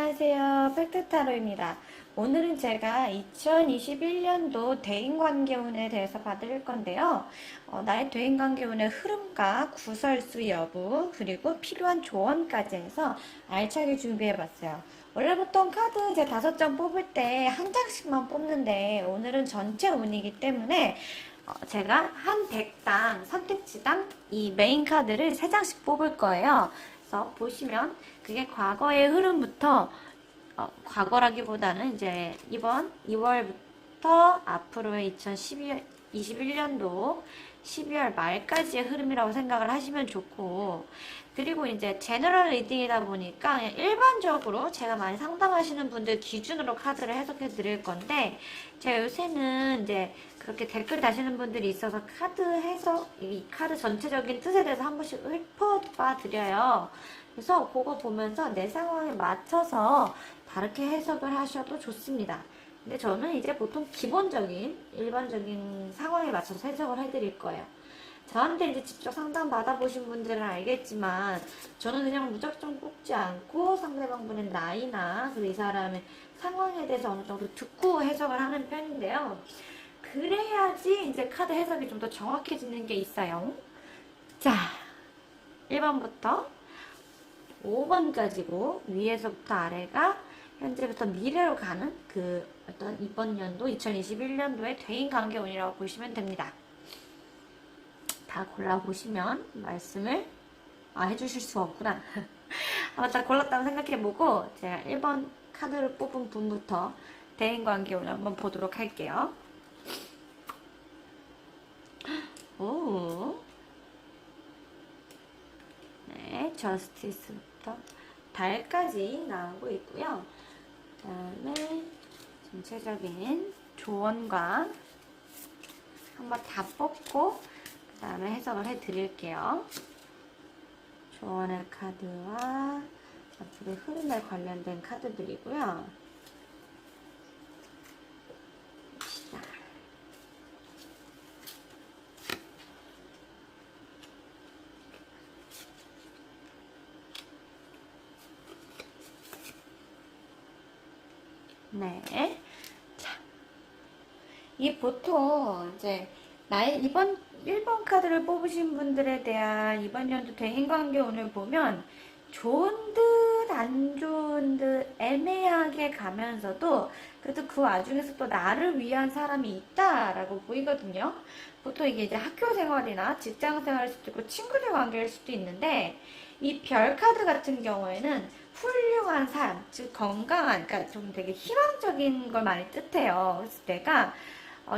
안녕하세요. 팩트타로입니다. 오늘은 제가 2021년도 대인관계운에 대해서 봐드릴 건데요. 나의 대인관계운의 흐름과 구설수 여부, 그리고 필요한 조언까지 해서 알차게 준비해봤어요. 원래 보통 카드 제 5장 뽑을 때 한 장씩만 뽑는데 오늘은 전체 운이기 때문에 제가 한 덱당, 선택지당 이 메인 카드를 3장씩 뽑을 거예요. 그래서 보시면 그게 과거의 흐름부터 과거라기보다는 이제 이번 2월부터 앞으로의 2021년도 12월 말까지의 흐름이라고 생각을 하시면 좋고, 그리고 이제 제너럴 리딩이다 보니까 그냥 일반적으로 제가 많이 상담하시는 분들 기준으로 카드를 해석해 드릴 건데, 제가 요새는 이제 그렇게 댓글 다시는 분들이 있어서 카드 해석, 이 카드 전체적인 뜻에 대해서 한 번씩 읊어봐 드려요. 그래서 그거 보면서 내 상황에 맞춰서 다르게 해석을 하셔도 좋습니다. 근데 저는 이제 보통 기본적인, 일반적인 상황에 맞춰서 해석을 해드릴 거예요. 저한테 이제 직접 상담 받아보신 분들은 알겠지만, 저는 그냥 무작정 뽑지 않고 상대방분의 나이나 그리고 이 사람의 상황에 대해서 어느 정도 듣고 해석을 하는 편인데요. 그래야지 이제 카드 해석이 좀 더 정확해지는 게 있어요. 자, 1번부터 5번까지고 위에서부터 아래가 현재부터 미래로 가는 그 어떤 이번 연도 2021년도의 대인관계운이라고 보시면 됩니다. 다 골라보시면 말씀을 해주실 수가 없구나. 한번 다 골랐다고 생각해보고 제가 1번 카드를 뽑은 분부터 대인관계운을 한번 보도록 할게요. 오, 네, 저스티스부터 달까지 나오고 있고요. 그 다음에 전체적인 조언과 한번 다 뽑고 그 다음에 해석을 해드릴게요. 조언의 카드와 앞으로의 흐름에 관련된 카드들이고요. 네. 자, 이 보통 이제 나의 이번 1번 카드를 뽑으신 분들에 대한 이번 연도 대인관계운을 보면 좋은 듯 안 좋은 듯 애매하게 가면서도 그래도 그 와중에서 또 나를 위한 사람이 있다라고 보이거든요. 보통 이게 이제 학교 생활이나 직장 생활일 수도 있고 친구들 관계일 수도 있는데, 이 별 카드 같은 경우에는 훌륭한 삶, 즉 건강한, 그러니까 좀 되게 희망적인 걸 많이 뜻해요. 그래서 내가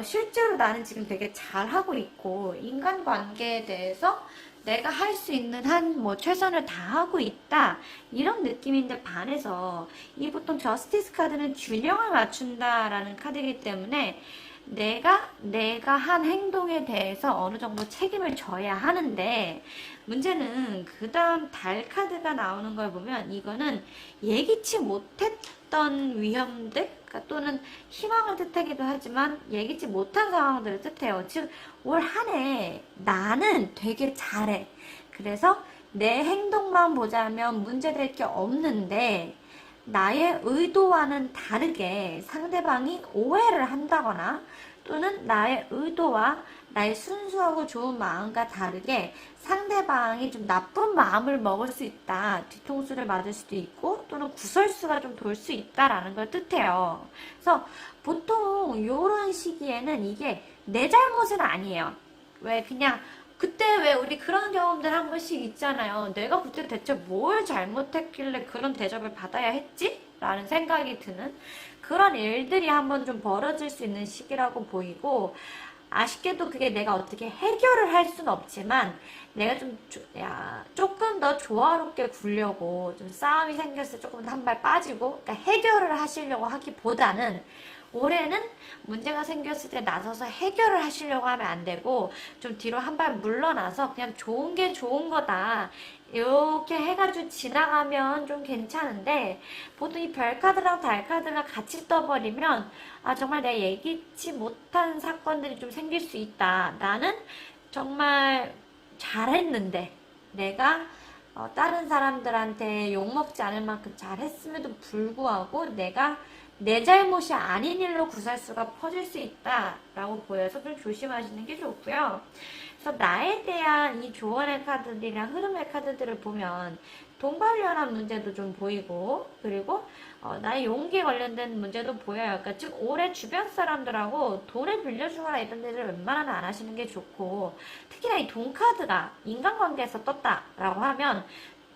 실제로 나는 지금 되게 잘하고 있고 인간관계에 대해서 내가 할 수 있는 한 뭐 최선을 다하고 있다, 이런 느낌인데 반해서 이 보통 저스티스 카드는 균형을 맞춘다라는 카드이기 때문에 내가 한 행동에 대해서 어느 정도 책임을 져야 하는데, 문제는 그 다음 달 카드가 나오는 걸 보면 이거는 예기치 못했던 위험들, 그러니까 또는 희망을 뜻하기도 하지만 예기치 못한 상황들을 뜻해요. 즉 올 한 해 나는 되게 잘해, 그래서 내 행동만 보자면 문제될 게 없는데 나의 의도와는 다르게 상대방이 오해를 한다거나, 또는 나의 의도와 나의 순수하고 좋은 마음과 다르게 상대방이 좀 나쁜 마음을 먹을 수 있다, 뒤통수를 맞을 수도 있고 또는 구설수가 좀 돌 수 있다라는 걸 뜻해요. 그래서 보통 이런 시기에는 이게 내 잘못은 아니에요. 왜 그냥 그때 왜 우리 그런 경험들 한 번씩 있잖아요. 내가 그때 대체 뭘 잘못했길래 그런 대접을 받아야 했지? 라는 생각이 드는 그런 일들이 한번 좀 벌어질 수 있는 시기라고 보이고, 아쉽게도 그게 내가 어떻게 해결을 할 수는 없지만 내가 좀 조금 더 조화롭게 굴려고 좀 싸움이 생겼을 때 조금 더 한 발 빠지고, 그러니까 해결을 하시려고 하기보다는 올해는 문제가 생겼을 때 나서서 해결을 하시려고 하면 안 되고 좀 뒤로 한 발 물러나서 그냥 좋은 게 좋은 거다, 이렇게 해가지고 지나가면 좀 괜찮은데, 보통 이 별카드랑 달카드가 같이 떠버리면 정말 내가 예기치 못한 사건들이 좀 생길 수 있다. 나는 정말 잘했는데 내가 다른 사람들한테 욕먹지 않을 만큼 잘했음에도 불구하고 내가 내 잘못이 아닌 일로 구설수가 퍼질 수 있다라고 보여서 좀 조심하시는 게 좋고요. 그래서 나에 대한 이 조언의 카드들이랑 흐름의 카드들을 보면 돈 관련한 문제도 좀 보이고, 그리고 나의 용기에 관련된 문제도 보여요. 그러니까 즉 올해 주변 사람들하고 돈을 빌려주거나 이런 데를 웬만하면 안 하시는 게 좋고, 특히나 이 돈 카드가 인간관계에서 떴다라고 하면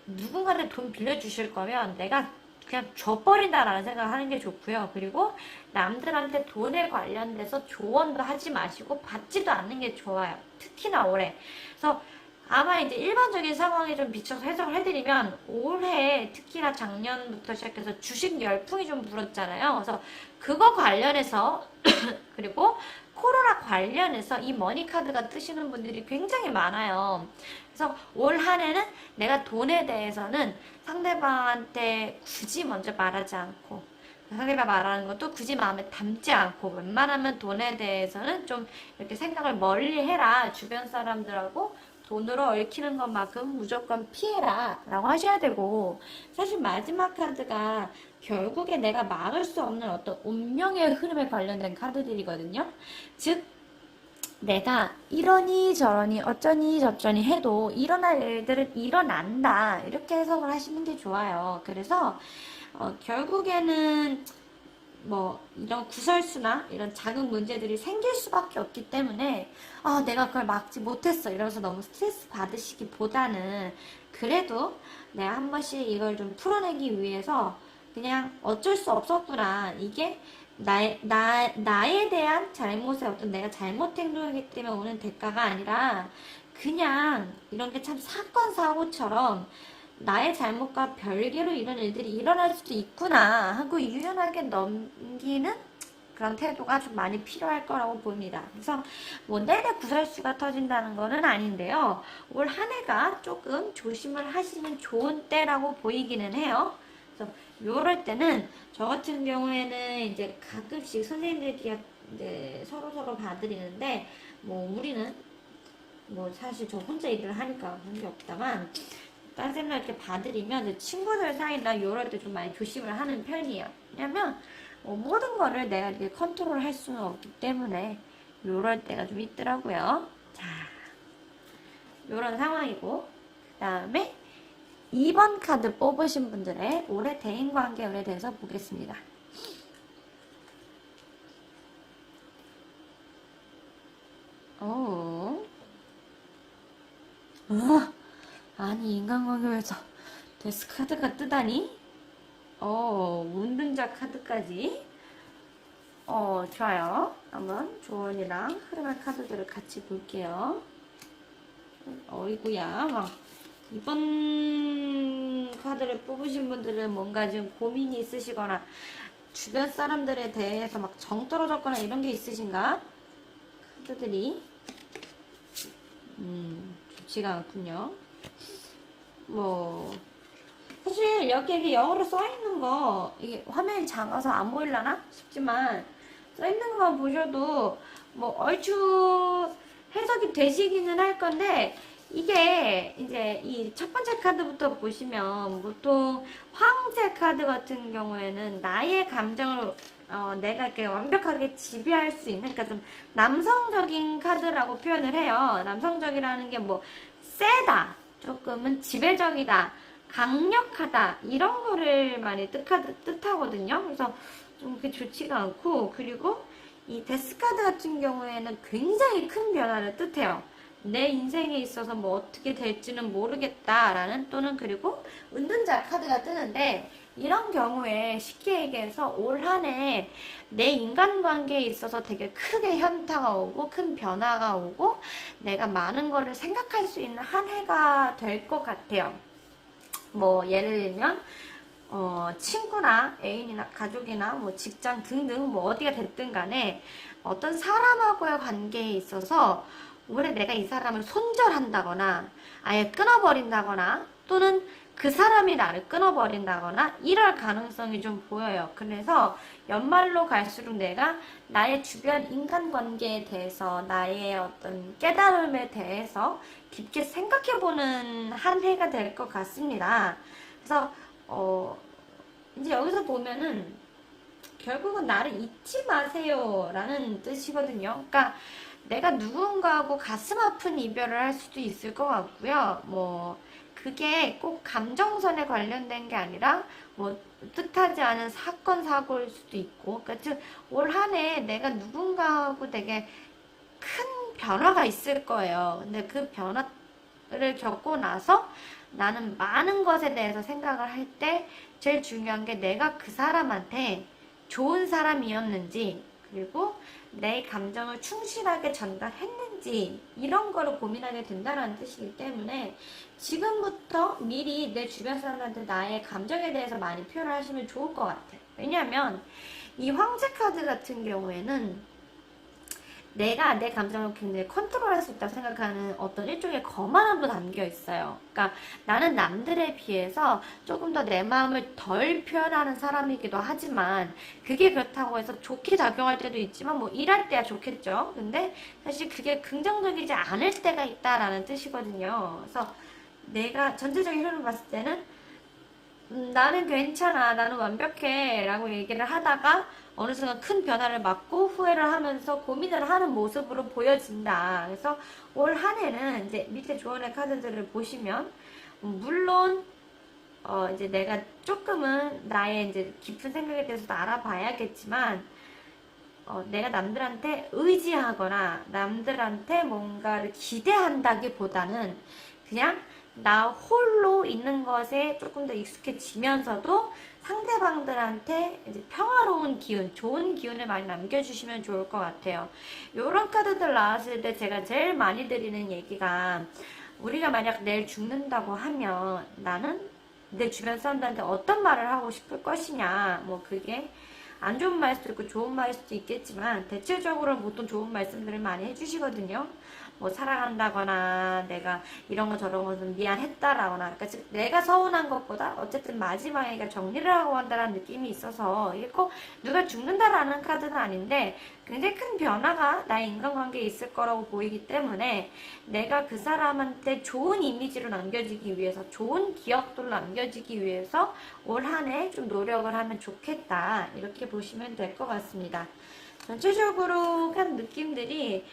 누군가한테 돈 빌려주실 거면 내가 그냥 줘버린다라는 생각을 하는 게 좋고요. 그리고 남들한테 돈에 관련돼서 조언도 하지 마시고 받지도 않는 게 좋아요. 특히나 올해. 그래서 아마 이제 일반적인 상황에 좀 비춰서 해석을 해드리면 올해 특히나 작년부터 시작해서 주식 열풍이 좀 불었잖아요. 그래서 그거 관련해서 그리고 코로나 관련해서 이 머니카드가 뜨시는 분들이 굉장히 많아요. 그래서 올 한 해는 내가 돈에 대해서는 상대방한테 굳이 먼저 말하지 않고, 상대방 말하는 것도 굳이 마음에 담지 않고, 웬만하면 돈에 대해서는 좀 이렇게 생각을 멀리 해라. 주변 사람들하고 돈으로 얽히는 것만큼 무조건 피해라 라고 하셔야 되고, 사실 마지막 카드가 결국에 내가 막을 수 없는 어떤 운명의 흐름에 관련된 카드들이거든요. 즉 내가 이러니 저러니 어쩌니 저쩌니 해도 일어날 일들은 일어난다, 이렇게 해석을 하시는 게 좋아요. 그래서 결국에는 뭐 이런 구설수나 이런 작은 문제들이 생길 수밖에 없기 때문에 내가 그걸 막지 못했어 이러면서 너무 스트레스 받으시기보다는 그래도 내가 한 번씩 이걸 좀 풀어내기 위해서 그냥 어쩔 수 없었구나, 이게 나에 대한 잘못에 어떤 내가 잘못 행동하기 때문에 오는 대가가 아니라 그냥 이런 게 참 사건 사고처럼 나의 잘못과 별개로 이런 일들이 일어날 수도 있구나 하고 유연하게 넘기는 그런 태도가 좀 많이 필요할 거라고 봅니다. 그래서 뭐 내내 구설수가 터진다는 거는 아닌데요. 올 한 해가 조금 조심을 하시면 좋은 때라고 보이기는 해요. 그래서 요럴 때는 저 같은 경우에는 이제 가끔씩 선생님들끼리 이제 서로 봐드리는데, 뭐 우리는 뭐 사실 저 혼자 일을 하니까 그런 게 없다만 다른 쌤들 이렇게 봐드리면 친구들 사이나 요럴 때 좀 많이 조심을 하는 편이에요. 왜냐면 모든 거를 내가 이렇게 컨트롤 할 수는 없기 때문에 요럴 때가 좀 있더라고요. 자, 요런 상황이고, 그 다음에 2번 카드 뽑으신 분들의 올해 대인관계운에 대해서 보겠습니다. 아니 인간관계에서 데스카드가 뜨다니? 운둔자 카드까지. 좋아요. 한번 조언이랑 흐름의 카드들을 같이 볼게요. 어이구야, 막 이번 카드를 뽑으신 분들은 뭔가 좀 고민이 있으시거나 주변 사람들에 대해서 막 정 떨어졌거나 이런 게 있으신가? 카드들이 좋지가 않군요. 뭐 사실 여기 영어로 써있는 거, 이게 화면이 작아서 안 보일라나 싶지만 써있는 것만 보셔도 뭐 얼추 해석이 되시기는 할 건데, 이게 이제 이 첫 번째 카드부터 보시면 보통 황제 카드 같은 경우에는 나의 감정을 내가 이렇게 완벽하게 지배할 수 있는, 그러니까 좀 남성적인 카드라고 표현을 해요. 남성적이라는 게 뭐 세다, 조금은 지배적이다, 강력하다, 이런 거를 많이 뜻하거든요. 그래서 좀 그게 좋지가 않고, 그리고 이 데스카드 같은 경우에는 굉장히 큰 변화를 뜻해요. 내 인생에 있어서 뭐 어떻게 될지는 모르겠다라는, 또는 그리고 은둔자 카드가 뜨는데, 이런 경우에 쉽게 얘기해서 올 한 해 내 인간관계에 있어서 되게 크게 현타가 오고 큰 변화가 오고 내가 많은 거를 생각할 수 있는 한 해가 될 것 같아요. 뭐 예를 들면 친구나 애인이나 가족이나 뭐 직장 등등 뭐 어디가 됐든 간에 어떤 사람하고의 관계에 있어서 올해 내가 이 사람을 손절한다거나 아예 끊어버린다거나, 또는 그 사람이 나를 끊어버린다거나 이럴 가능성이 좀 보여요. 그래서 연말로 갈수록 내가 나의 주변 인간관계에 대해서 나의 어떤 깨달음에 대해서 깊게 생각해보는 한 해가 될 것 같습니다. 그래서 이제 여기서 보면은 결국은 나를 잊지 마세요 라는 뜻이거든요. 그러니까 내가 누군가하고 가슴 아픈 이별을 할 수도 있을 것 같고요. 뭐 그게 꼭 감정선에 관련된 게 아니라 뭐 뜻하지 않은 사건 사고일 수도 있고, 그러니까 즉 올 한 해 내가 누군가하고 되게 큰 변화가 있을 거예요. 근데 그 변화를 겪고 나서 나는 많은 것에 대해서 생각을 할 때 제일 중요한 게 내가 그 사람한테 좋은 사람이었는지, 그리고 내 감정을 충실하게 전달했는지, 이런 거를 고민하게 된다는 뜻이기 때문에 지금부터 미리 내 주변 사람한테 나의 감정에 대해서 많이 표현을 하시면 좋을 것 같아요. 왜냐하면 이 황제 카드 같은 경우에는 내가 내 감정을 굉장히 컨트롤할 수 있다고 생각하는 어떤 일종의 거만함도 담겨 있어요. 그러니까 나는 남들에 비해서 조금 더 내 마음을 덜 표현하는 사람이기도 하지만, 그게 그렇다고 해서 좋게 작용할 때도 있지만 뭐 일할 때야 좋겠죠. 근데 사실 그게 긍정적이지 않을 때가 있다라는 뜻이거든요. 그래서 내가 전체적인 흐름을 봤을 때는 나는 괜찮아, 나는 완벽해 라고 얘기를 하다가 어느 순간 큰 변화를 맞고 후회를 하면서 고민을 하는 모습으로 보여진다. 그래서 올 한 해는 이제 밑에 조언의 카드들을 보시면 물론 이제 내가 조금은 나의 이제 깊은 생각에 대해서도 알아봐야겠지만, 내가 남들한테 의지하거나 남들한테 뭔가를 기대한다기보다는 그냥 나 홀로 있는 것에 조금 더 익숙해지면서도 상대방들한테 이제 평화로운 기운, 좋은 기운을 많이 남겨주시면 좋을 것 같아요. 이런 카드들 나왔을 때 제가 제일 많이 드리는 얘기가, 우리가 만약 내일 죽는다고 하면 나는 내 주변 사람들한테 어떤 말을 하고 싶을 것이냐. 뭐 그게 안 좋은 말일 수도 있고 좋은 말일 수도 있겠지만 대체적으로 보통 좋은 말씀들을 많이 해주시거든요. 뭐 사랑한다거나 내가 이런 거 저런 거 좀 미안했다라거나, 그러니까 즉 내가 서운한 것보다 어쨌든 마지막에 정리를 하고 한다는 느낌이 있어서, 이게 꼭 누가 죽는다라는 카드는 아닌데 굉장히 큰 변화가 나의 인간관계에 있을 거라고 보이기 때문에 내가 그 사람한테 좋은 이미지로 남겨지기 위해서, 좋은 기억들로 남겨지기 위해서 올 한 해 좀 노력을 하면 좋겠다, 이렇게 보시면 될 것 같습니다. 전체적으로 한 느낌들이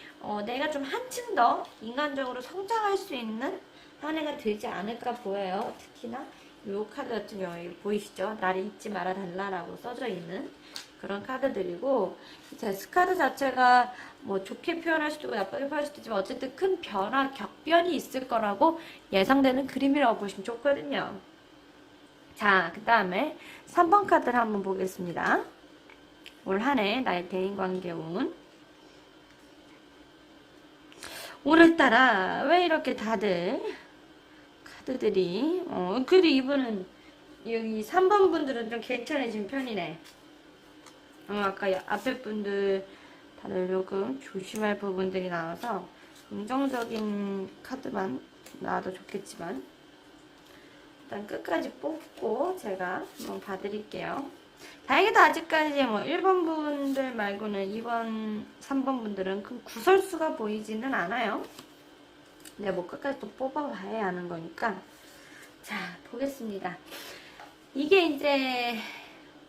내가 좀 한층 더 인간적으로 성장할 수 있는 한 해가 되지 않을까 보여요. 특히나 이 카드 같은 경우에 보이시죠? 나를 잊지 말아 달라라고 써져 있는 그런 카드들이고, 데스카드 자체가 뭐 좋게 표현할 수도 있고 나쁘게 표현할 수도 있지만 어쨌든 큰 변화, 격변이 있을 거라고 예상되는 그림이라고 보시면 좋거든요. 자, 그 다음에 3번 카드를 한번 보겠습니다. 올 한 해 나의 대인관계 운. 오늘따라 왜 이렇게 다들 카드들이 그래도 이분은 여기 3번 분들은 좀 괜찮으신 편이네. 아까 앞에 분들 다들 조금 조심할 부분들이 나와서 긍정적인 카드만 나와도 좋겠지만, 일단 끝까지 뽑고 제가 한번 봐드릴게요. 다행히도 아직까지 뭐 1번 분들 말고는 2번, 3번 분들은 큰 구설수가 보이지는 않아요. 근데 뭐 끝까지 또 뽑아봐야 하는 거니까. 자, 보겠습니다. 이게 이제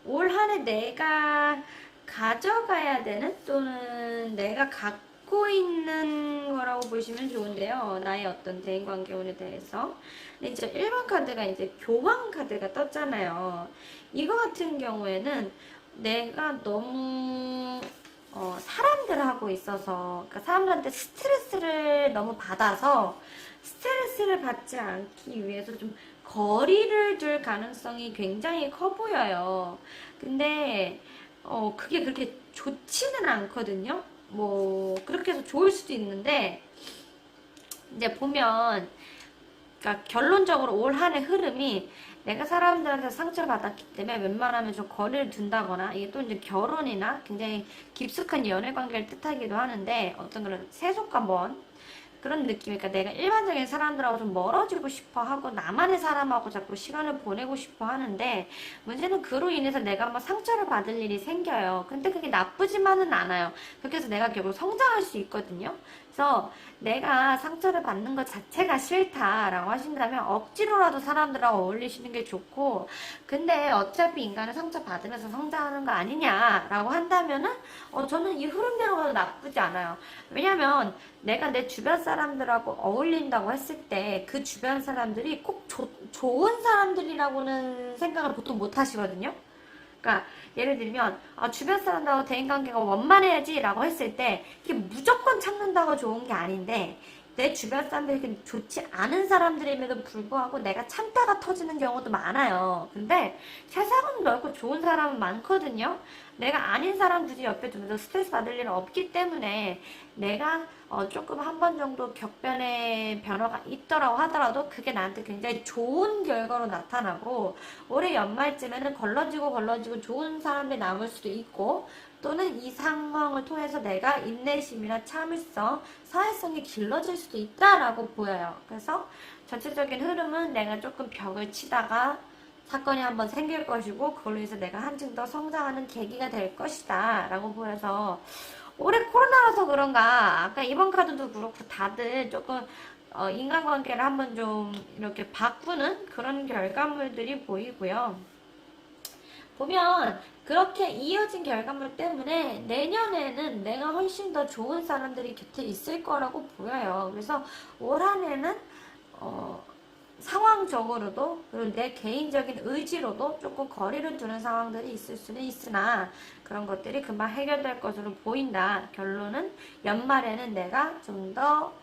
올 한 해 내가 가져가야 되는, 또는 내가 갖고 있는 거라고 보시면 좋은데요. 나의 어떤 대인관계운에 대해서. 근데 이제 1번 카드가 이제 교황 카드가 떴잖아요. 이거 같은 경우에는 내가 너무 사람들하고 있어서, 그러니까 사람들한테 스트레스를 너무 받아서 스트레스를 받지 않기 위해서 좀 거리를 둘 가능성이 굉장히 커 보여요. 근데 그게 그렇게 좋지는 않거든요. 뭐 그렇게 해서 좋을 수도 있는데, 이제 보면, 그러니까 결론적으로 올 한 해 흐름이 내가 사람들한테 상처를 받았기 때문에 웬만하면 좀 거리를 둔다거나, 이게 또 이제 결혼이나 굉장히 깊숙한 연애 관계를 뜻하기도 하는데 어떤 그런 세속과 먼 그런 느낌이니까 내가 일반적인 사람들하고 좀 멀어지고 싶어 하고 나만의 사람하고 자꾸 시간을 보내고 싶어 하는데 문제는 그로 인해서 내가 뭐 상처를 받을 일이 생겨요. 근데 그게 나쁘지만은 않아요. 그렇게 해서 내가 결국 성장할 수 있거든요. 그래서 내가 상처를 받는 것 자체가 싫다라고 하신다면 억지로라도 사람들하고 어울리시는 게 좋고, 근데 어차피 인간은 상처 받으면서 성장하는 거 아니냐라고 한다면은 저는 이 흐름대로 가도 나쁘지 않아요. 왜냐면 내가 내 주변 사람들하고 어울린다고 했을 때 그 주변 사람들이 꼭 좋은 사람들이라고는 생각을 보통 못 하시거든요. 그러니까 예를 들면 주변 사람들하고 대인관계가 원만해야지 라고 했을 때 이게 무조건 찾는다고 좋은 게 아닌데 내 주변 사람들이 좋지 않은 사람들임에도 불구하고 내가 참다가 터지는 경우도 많아요. 근데 세상은 넓고 좋은 사람은 많거든요. 내가 아닌 사람 굳이 옆에 두면서 스트레스 받을 일은 없기 때문에 내가 조금 한 번 정도 격변의 변화가 있더라고 하더라도 그게 나한테 굉장히 좋은 결과로 나타나고 올해 연말쯤에는 걸러지고 좋은 사람이 남을 수도 있고 또는 이 상황을 통해서 내가 인내심이나 참을성, 사회성이 길러질 수도 있다라고 보여요. 그래서 전체적인 흐름은 내가 조금 벽을 치다가 사건이 한번 생길 것이고 그걸로 인해서 내가 한층 더 성장하는 계기가 될 것이다 라고 보여서 올해 코로나라서 그런가 아까 이번 카드도 그렇고 다들 조금 인간관계를 한번 좀 이렇게 바꾸는 그런 결과물들이 보이고요. 보면 그렇게 이어진 결과물 때문에 내년에는 내가 훨씬 더 좋은 사람들이 곁에 있을 거라고 보여요. 그래서 올 한해는 상황적으로도 그리고 내 개인적인 의지로도 조금 거리를 두는 상황들이 있을 수는 있으나 그런 것들이 금방 해결될 것으로 보인다. 결론은 연말에는 내가 좀 더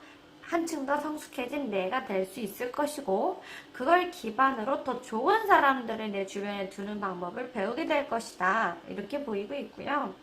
한층 더 성숙해진 내가 될 수 있을 것이고 그걸 기반으로 더 좋은 사람들을 내 주변에 두는 방법을 배우게 될 것이다. 이렇게 보이고 있고요.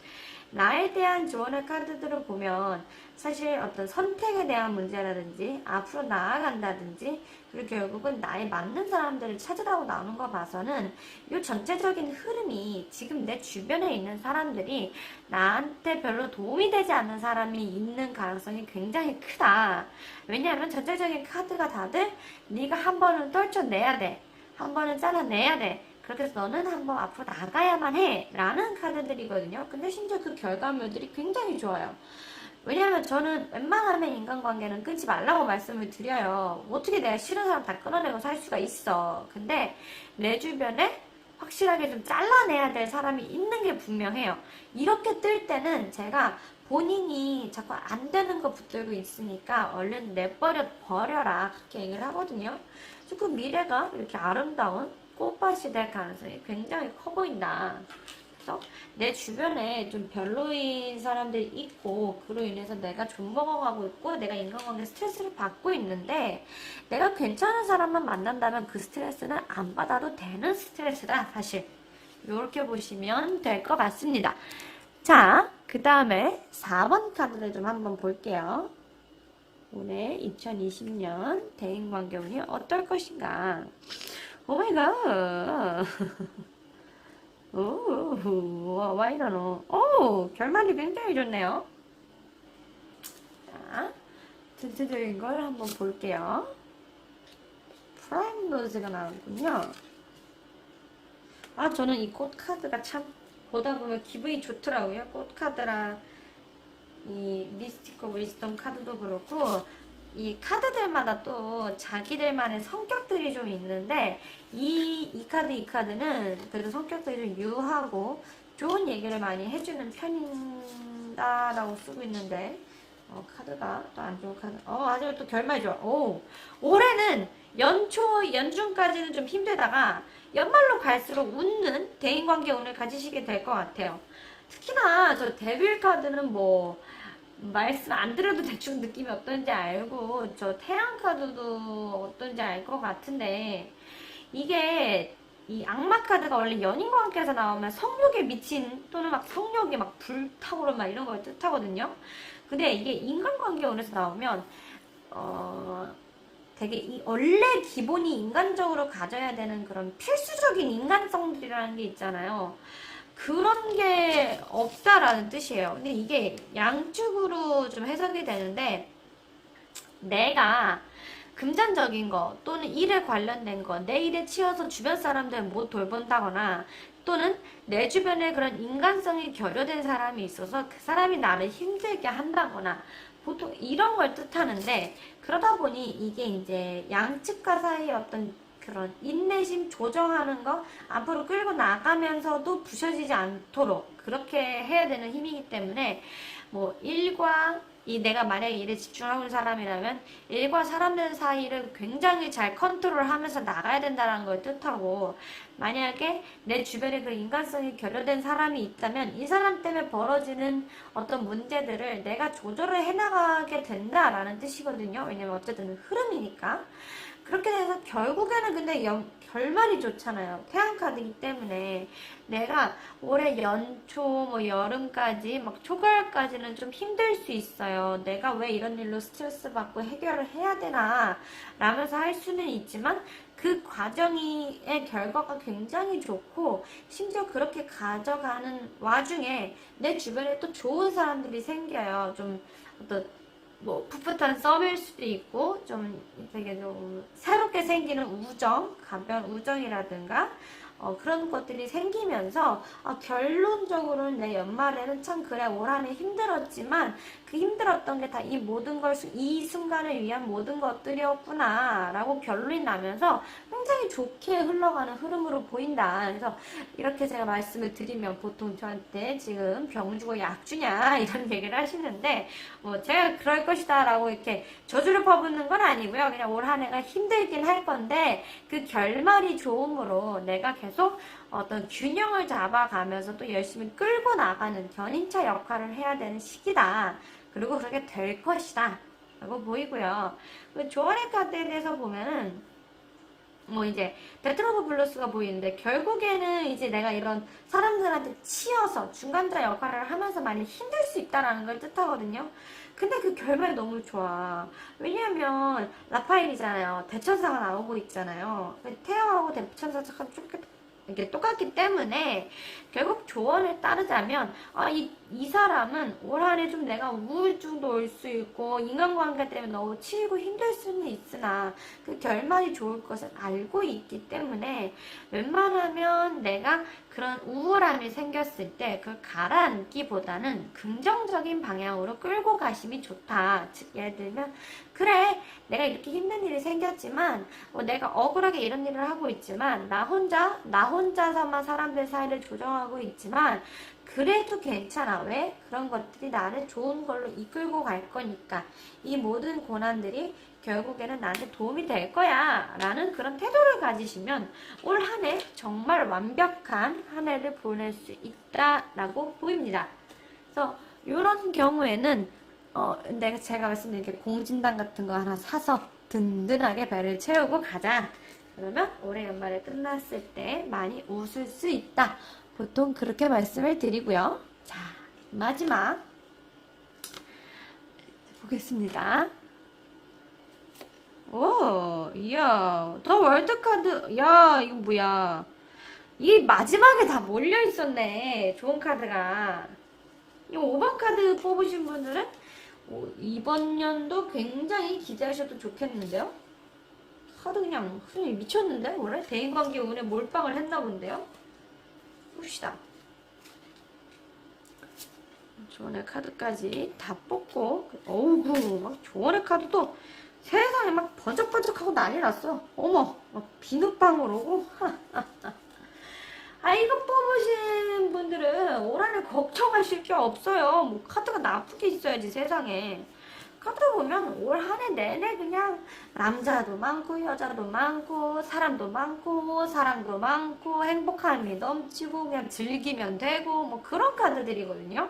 나에 대한 조언의 카드들을 보면 사실 어떤 선택에 대한 문제라든지 앞으로 나아간다든지 그리고 결국은 나에 맞는 사람들을 찾으라고 나오는 거 봐서는 이 전체적인 흐름이 지금 내 주변에 있는 사람들이 나한테 별로 도움이 되지 않는 사람이 있는 가능성이 굉장히 크다. 왜냐하면 전체적인 카드가 다들 네가 한 번은 떨쳐내야 돼. 한 번은 잘라내야 돼. 그렇게 해서 너는 한번 앞으로 나가야만 해 라는 카드들이거든요. 근데 심지어 그 결과물들이 굉장히 좋아요. 왜냐면 저는 웬만하면 인간관계는 끊지 말라고 말씀을 드려요. 어떻게 내가 싫은 사람 다 끊어내고 살 수가 있어. 근데 내 주변에 확실하게 좀 잘라내야 될 사람이 있는 게 분명해요. 이렇게 뜰 때는 제가 본인이 자꾸 안 되는 거 붙들고 있으니까 얼른 버려라 그렇게 얘기를 하거든요. 그래서 그 미래가 이렇게 아름다운 꽃밭이 될 가능성이 굉장히 커 보인다. 그래서 내 주변에 좀 별로인 사람들이 있고 그로 인해서 내가 좀 먹어가고 있고 내가 인간관계 스트레스를 받고 있는데 내가 괜찮은 사람만 만난다면 그 스트레스는 안 받아도 되는 스트레스다 사실. 이렇게 보시면 될 것 같습니다. 자, 그 다음에 4번 카드를 좀 한번 볼게요. 올해 2020년 대인관계 운이 어떨 것인가. 오마이갓. 오, 와 이러노. 오, 결말이 굉장히 좋네요. 자, 전체적인 걸 한번 볼게요. 프라임 로즈가 나왔군요. 저는 이 꽃 카드가 참 보다 보면 기분이 좋더라고요. 꽃 카드랑 이 미스틱 오브 위스덤 카드도 그렇고 이 카드들마다 또 자기들만의 성격들이 좀 있는데 이 카드는 그래도 성격들이 좀 유하고 좋은 얘기를 많이 해주는 편이다라고 쓰고 있는데 카드가 또 안 좋은 카드 아주 또 결말이 좋아. 올해는 연중까지는 좀 힘들다가 연말로 갈수록 웃는 대인관계 운을 가지시게 될 것 같아요. 특히나 저 데빌 카드는 뭐 말씀 안 드려도 대충 느낌이 어떤지 알고 저 태양 카드도 어떤지 알 것 같은데 이게 이 악마 카드가 원래 연인과 함께해서 나오면 성욕에 미친 또는 막 성욕이 막 불타오르 막 이런 걸 뜻하거든요. 근데 이게 인간관계 운에서 나오면 되게 원래 기본이 인간적으로 가져야 되는 그런 필수적인 인간성들이라는 게 있잖아요. 그런 게 없다라는 뜻이에요. 근데 이게 양쪽으로 좀 해석이 되는데 내가 금전적인 거 또는 일에 관련된 거, 내 일에 치여서 주변 사람들 못 돌본다거나 또는 내 주변에 그런 인간성이 결여된 사람이 있어서 그 사람이 나를 힘들게 한다거나 보통 이런 걸 뜻하는데, 그러다 보니 이게 이제 양측과 사이의 어떤 그런 인내심 조정하는 거, 앞으로 끌고 나가면서도 부셔지지 않도록 그렇게 해야 되는 힘이기 때문에, 뭐 일과 이 내가 만약에 일에 집중하고 있는 사람이라면 일과 사람들 사이를 굉장히 잘 컨트롤하면서 나가야 된다는 걸 뜻하고, 만약에 내 주변에 그 인간성이 결여된 사람이 있다면 이 사람 때문에 벌어지는 어떤 문제들을 내가 조절을 해나가게 된다라는 뜻이거든요. 왜냐면 어쨌든 흐름이니까. 그렇게 돼서 결국에는 근데 결말이 좋잖아요. 태양카드이기 때문에 내가 올해 연초 뭐 여름까지 막 초가을까지는 좀 힘들 수 있어요. 내가 왜 이런 일로 스트레스 받고 해결을 해야 되나 라면서 할 수는 있지만, 그 과정의 결과가 굉장히 좋고 심지어 그렇게 가져가는 와중에 내 주변에 또 좋은 사람들이 생겨요. 좀 어떤 뭐 풋풋한 썸일 수도 있고 좀 되게 좀 새롭게 생기는 우정, 가벼운 우정이라든가 그런 것들이 생기면서 결론적으로는 내 연말에는 참 그래 올 한 해 힘들었지만 그 힘들었던 게 다 이 모든 걸 이 순간을 위한 모든 것들이었구나 라고 결론이 나면서 굉장히 좋게 흘러가는 흐름으로 보인다. 그래서 이렇게 제가 말씀을 드리면 보통 저한테 지금 병 주고 약 주냐 이런 얘기를 하시는데, 뭐 제가 그럴 것이다 라고 이렇게 저주를 퍼붓는 건 아니고요. 그냥 올 한 해가 힘들긴 할 건데 그 결말이 좋음으로 내가 계속 어떤 균형을 잡아가면서 또 열심히 끌고 나가는 견인차 역할을 해야 되는 시기다. 그리고 그렇게 될 것이다 라고 보이고요. 조언의 카드에 대해서 보면은 뭐 이제 데트 오브 블루스가 보이는데, 결국에는 이제 내가 이런 사람들한테 치여서 중간자 역할을 하면서 많이 힘들 수 있다라는 걸 뜻하거든요. 근데 그 결말이 너무 좋아. 왜냐면 라파엘이잖아요. 대천사가 나오고 있잖아요. 태양하고 대천사가 이게 똑같기 때문에 결국 조언을 따르자면 이 사람은 올 한 해 좀 내가 우울증도 올 수 있고 인간관계 때문에 너무 치이고 힘들 수는 있으나 그 결말이 좋을 것을 알고 있기 때문에 웬만하면 내가 그런 우울함이 생겼을 때 그걸 가라앉기보다는 긍정적인 방향으로 끌고 가심이 좋다. 즉 예를 들면 그래 내가 이렇게 힘든 일이 생겼지만 내가 억울하게 이런 일을 하고 있지만 나 혼자서만 사람들 사이를 조정하고 있지만 그래도 괜찮아. 왜? 그런 것들이 나를 좋은 걸로 이끌고 갈 거니까 이 모든 고난들이 결국에는 나한테 도움이 될 거야 라는 그런 태도를 가지시면 올 한 해 정말 완벽한 한 해를 보낼 수 있다라고 보입니다. 그래서 이런 경우에는 제가 말씀드린 게 공진단 같은 거 하나 사서 든든하게 배를 채우고 가자. 그러면 올해 연말에 끝났을 때 많이 웃을 수 있다. 보통 그렇게 말씀을 드리고요. 자, 마지막 보겠습니다. 오, 이야, 더 월드카드. 야, 이거 뭐야. 이 마지막에 다 몰려 있었네. 좋은 카드가. 이 5번 카드 뽑으신 분들은 이번 연도 굉장히 기대하셔도 좋겠는데요. 카드 그냥 흔히 미쳤는데? 원래 대인관계 운에 몰빵을 했나 본데요. 봅시다. 조언의 카드까지 다 뽑고, 어우구, 막 조언의 카드도 세상에 막 번쩍번쩍하고 난리 났어. 어머, 막 비눗방울 오고. 이거 뽑으신 분들은 올 한해 걱정하실 게 없어요. 뭐 카드가 나쁘게 있어야지 세상에. 카드 보면 올 한 해 내내 그냥 남자도 많고 여자도 많고 사람도 많고 사랑도 많고 행복함이 넘치고 그냥 즐기면 되고 뭐 그런 카드들이거든요.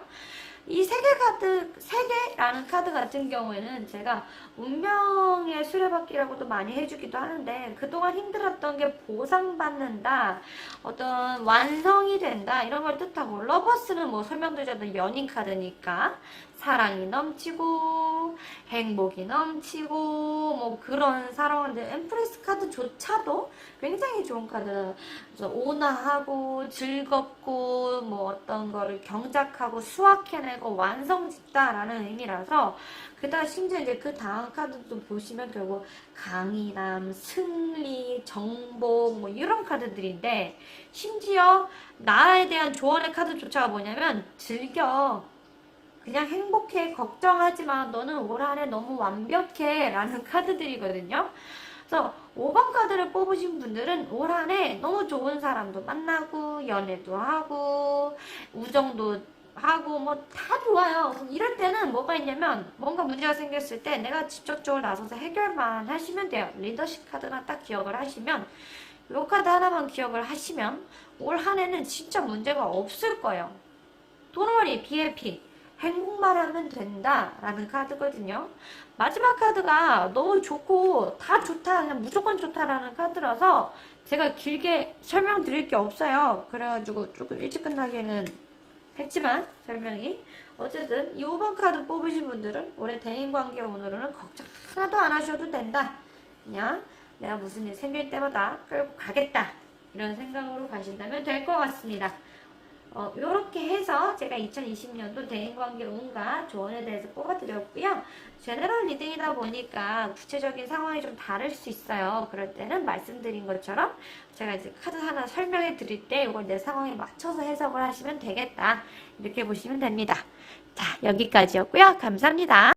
이 세계라는 카드 같은 경우에는 제가 운명의 수레바퀴라고도 많이 해주기도 하는데, 그동안 힘들었던 게 보상받는다, 어떤 완성이 된다, 이런 걸 뜻하고, 러버스는 뭐 설명드렸던 연인 카드니까, 사랑이 넘치고 행복이 넘치고 뭐 그런 사랑하는데 엠프레스 카드조차도 굉장히 좋은 카드. 그래서 온화하고 즐겁고 뭐 어떤 거를 경작하고 수확해내고 완성짓다라는 의미라서 그다음 심지어 이제 그 다음 카드도 보시면 결국 강인함, 승리, 정복 뭐 이런 카드들인데 심지어 나에 대한 조언의 카드조차가 뭐냐면 즐겨. 그냥 행복해. 걱정하지 마. 너는 올 한해 너무 완벽해. 라는 카드들이거든요. 그래서 5번 카드를 뽑으신 분들은 올 한해 너무 좋은 사람도 만나고 연애도 하고 우정도 하고 뭐 다 좋아요. 이럴 때는 뭐가 있냐면 뭔가 문제가 생겼을 때 내가 직접적으로 나서서 해결만 하시면 돼요. 리더십 카드나 딱 기억을 하시면 요 카드 하나만 기억을 하시면 올 한해는 진짜 문제가 없을 거예요. 돈벌이 BLP 행복만 하면 된다 라는 카드거든요. 마지막 카드가 너무 좋고 다 좋다 그냥 무조건 좋다라는 카드라서 제가 길게 설명드릴 게 없어요. 그래가지고 조금 일찍 끝나기는 했지만 설명이 어쨌든 이 5번 카드 뽑으신 분들은 올해 대인관계 운으로는 걱정 하나도 안 하셔도 된다. 그냥 내가 무슨 일 생길 때마다 끌고 가겠다 이런 생각으로 가신다면 될 것 같습니다. 요렇게 해서 제가 2020년도 대인관계 운과 조언에 대해서 뽑아드렸고요. 제너럴 리딩이다 보니까 구체적인 상황이 좀 다를 수 있어요. 그럴 때는 말씀드린 것처럼 제가 이제 카드 하나 설명해 드릴 때 이걸 내 상황에 맞춰서 해석을 하시면 되겠다. 이렇게 보시면 됩니다. 자, 여기까지였고요. 감사합니다.